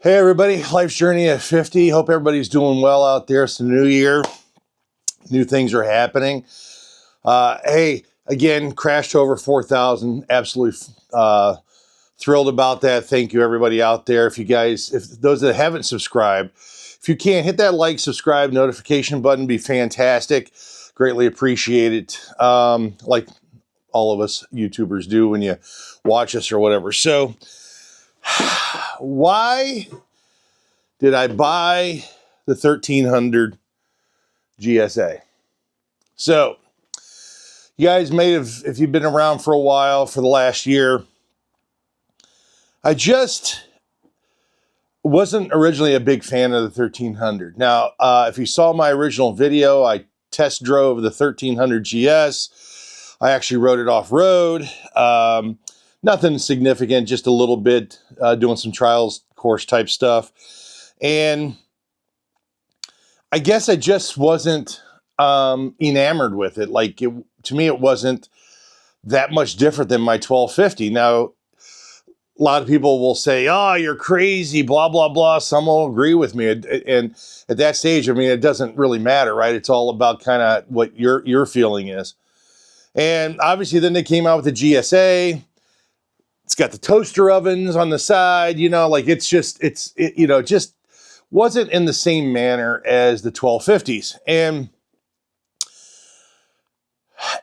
Hey everybody, life's journey at 50. Hope everybody's doing well out there. It's the new year. New things are happening. Hey, again, crashed over 4,000. Absolutely thrilled about that. Thank you everybody out there. If those that haven't subscribed, if you can, hit that like, subscribe, notification button, be fantastic. Greatly appreciate it. Like all of us YouTubers do when you watch us or whatever. So, why did I buy the 1300 GSA? So, you guys may have, if you've been around for a while, for the last year, I just wasn't originally a big fan of the 1300. Now, if you saw my original video, I test drove the 1300 GS. I actually rode it off-road. Nothing significant, just a little bit, doing some trials course type stuff. And I guess I just wasn't enamored with it. To me, it wasn't that much different than my 1250. Now, a lot of people will say, oh, you're crazy, blah, blah, blah. Some will agree with me. And at that stage, I mean, it doesn't really matter, right? It's all about kind of what your feeling is. And obviously, then they came out with the GSA. It's got the toaster ovens on the side, it just wasn't in the same manner as the 1250s. And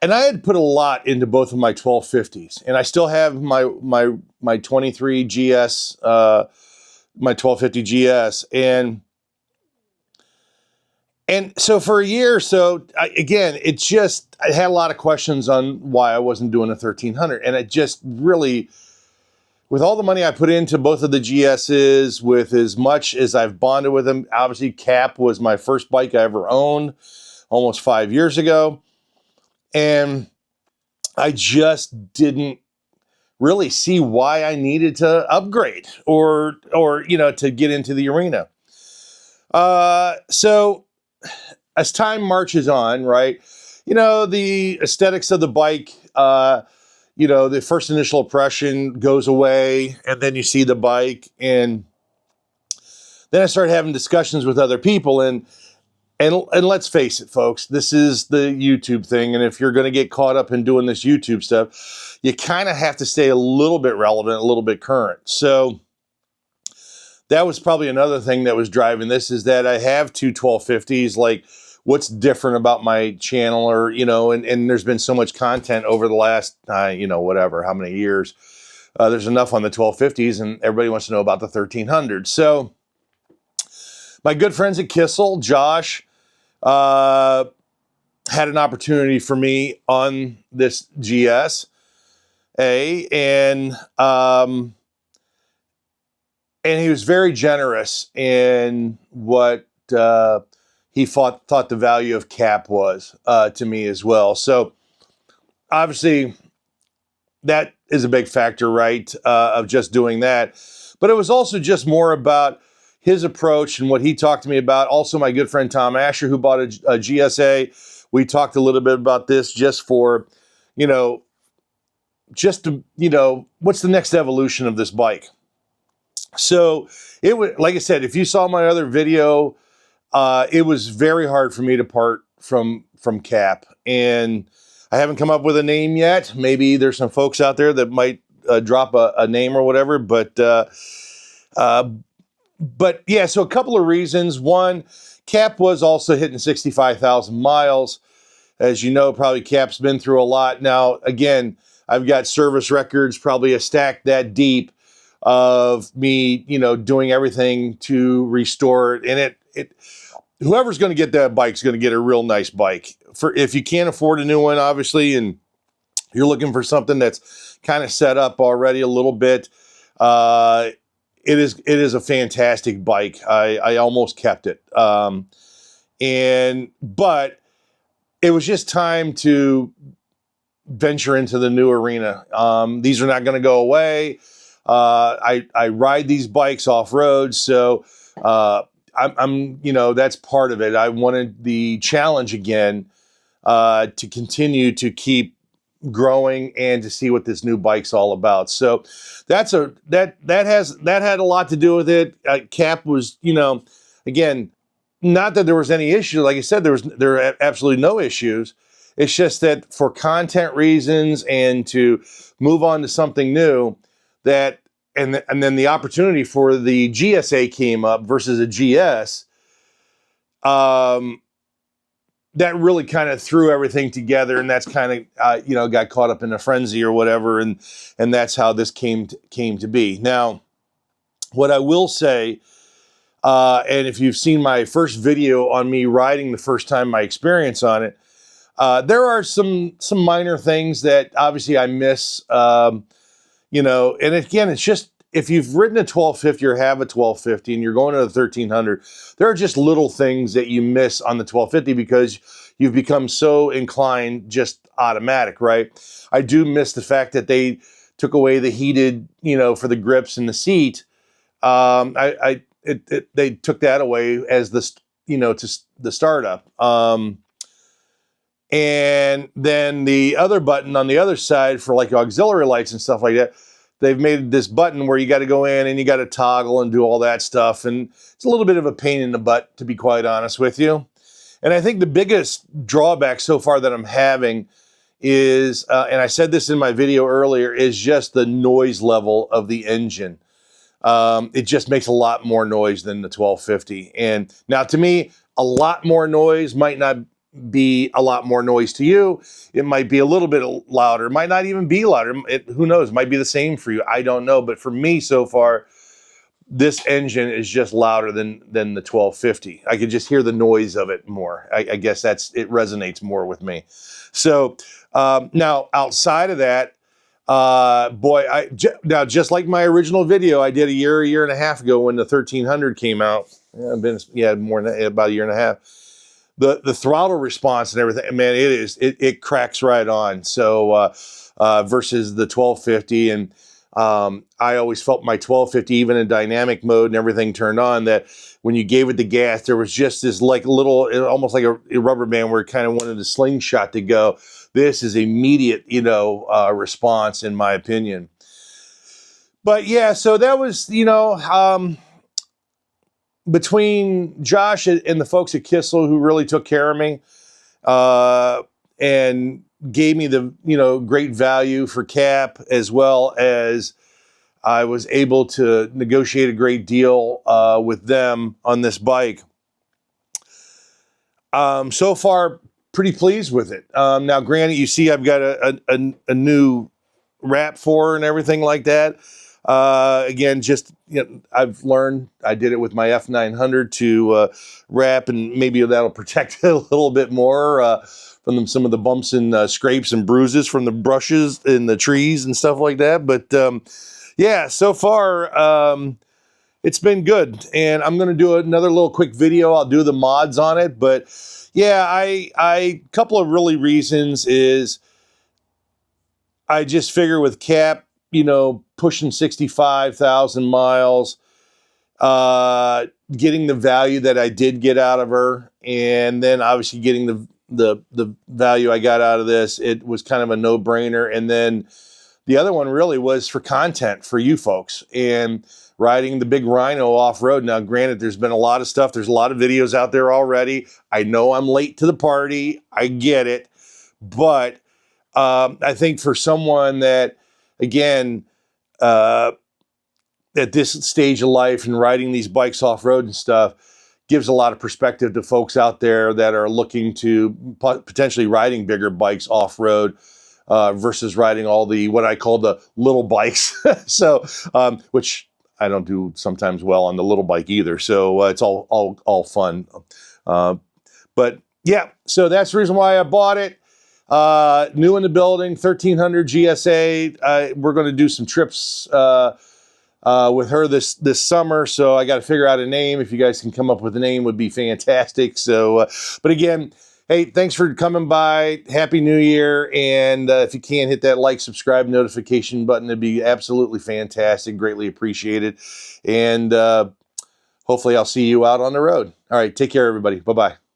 I had put a lot into both of my 1250s, and I still have my 23 GS, my 1250 GS, and so for a year or so, I had a lot of questions on why I wasn't doing a 1300, and it just really, with all the money I put into both of the GSs, with as much as I've bonded with them, obviously Cap was my first bike I ever owned almost 5 years ago. And I just didn't really see why I needed to upgrade or to get into the arena. So as time marches on, right, the aesthetics of the bike, the first initial impression goes away, and then you see the bike, and then I started having discussions with other people, and let's face it, folks, this is the YouTube thing, and if you're going to get caught up in doing this YouTube stuff, you kind of have to stay a little bit relevant, a little bit current. So that was probably another thing that was driving this, is that I have two 1250s, like, what's different about my channel, or, and there's been so much content over the last, whatever, how many years. There's enough on the 1250s, and everybody wants to know about the 1300. So my good friends at Kissel, Josh, had an opportunity for me on this GSA, and he was very generous in what he thought the value of Cap was to me as well. So obviously that is a big factor, right, of just doing that. But it was also just more about his approach and what he talked to me about. Also, my good friend Tom Asher, who bought a GSA. We talked a little bit about this just for, what's the next evolution of this bike? So it was, like I said, if you saw my other video, it was very hard for me to part from Cap, and I haven't come up with a name yet. Maybe there's some folks out there that might drop a name or whatever, but yeah, so a couple of reasons. One, Cap was also hitting 65,000 miles. As you know, probably Cap's been through a lot. Now, again, I've got service records, probably a stack that deep of me, doing everything to restore it. And it whoever's going to get that bike is going to get a real nice bike. If you can't afford a new one, obviously, and you're looking for something that's kind of set up already a little bit, it is a fantastic bike. I almost kept it. But it was just time to venture into the new arena. These are not going to go away. I ride these bikes off road, so I'm that's part of it. I wanted the challenge again, to continue to keep growing and to see what this new bike's all about. So that had a lot to do with it. Cap was, you know, again, not that there was any issue. Like I said, there were absolutely no issues. It's just that for content reasons and to move on to something new, that and then the opportunity for the GSA came up versus a GS. That really kind of threw everything together, and that's kind of you know, got caught up in a frenzy or whatever, and that's how this came to be. Now, what I will say, and if you've seen my first video on me riding the first time, my experience on it, there are some minor things that obviously I miss, you know, and again, it's just, if you've ridden a 1250 or have a 1250 and you're going to the 1300, there are just little things that you miss on the 1250 because you've become so inclined just automatic, right? I do miss the fact that they took away the heated, you know, for the grips and the seat. They took that away as the, you know, to the startup. And then the other button on the other side for like auxiliary lights and stuff like that, they've made this button where you got to go in and you got to toggle and do all that stuff. And it's a little bit of a pain in the butt, to be quite honest with you. And I think the biggest drawback so far that I'm having is, and I said this in my video earlier, is just the noise level of the engine. It just makes a lot more noise than the 1250. And now to me, a lot more noise might not be a lot more noise to you. It might be a little bit louder. It might not even be louder. Who knows? It might be the same for you. I don't know. But for me so far, this engine is just louder than the 1250. I could just hear the noise of it more. I guess it resonates more with me. So now outside of that, boy, now just like my original video I did a year and a half ago when the 1300 came out, more than about a year and a half. The throttle response and everything, man, it cracks right on. So versus the 1250, and I always felt my 1250, even in dynamic mode and everything turned on, that when you gave it the gas, there was just this like little, almost like a rubber band where it kind of wanted a slingshot to go. This is immediate, you know, response, in my opinion. But yeah, so that was, you know, between Josh and the folks at Kissel who really took care of me and gave me the, you know, great value for cap, as well as I was able to negotiate a great deal with them on this bike. So far, pretty pleased with it. Now, granted, you see I've got a new wrap for her and everything like that. Again, just, you know, I've learned, I did it with my F900 to wrap, and maybe that'll protect it a little bit more from some of the bumps and scrapes and bruises from the brushes in the trees and stuff like that. But yeah, so far it's been good, and I'm going to do another little quick video. I'll do the mods on it, but yeah, I couple of really reasons is I just figure with cap, you know, pushing 65,000 miles, getting the value that I did get out of her, and then obviously getting the value I got out of this, it was kind of a no-brainer. And then the other one really was for content for you folks and riding the big Rhino off-road. Now, granted, there's been a lot of stuff. There's a lot of videos out there already. I know I'm late to the party. I get it. But I think for someone that, again, at this stage of life and riding these bikes off-road and stuff, gives a lot of perspective to folks out there that are looking to potentially riding bigger bikes off-road versus riding all the, what I call the little bikes. So, which I don't do sometimes well on the little bike either. So it's all fun. But yeah, so that's the reason why I bought it. New in the building, 1300 GSA. We're going to do some trips with her this summer, so I got to figure out a name. If you guys can come up with a name, would be fantastic. So, but again, hey, thanks for coming by. Happy New Year, and if you can, hit that like, subscribe, notification button. It'd be absolutely fantastic. Greatly appreciated, and hopefully I'll see you out on the road. All right, take care, everybody. Bye-bye.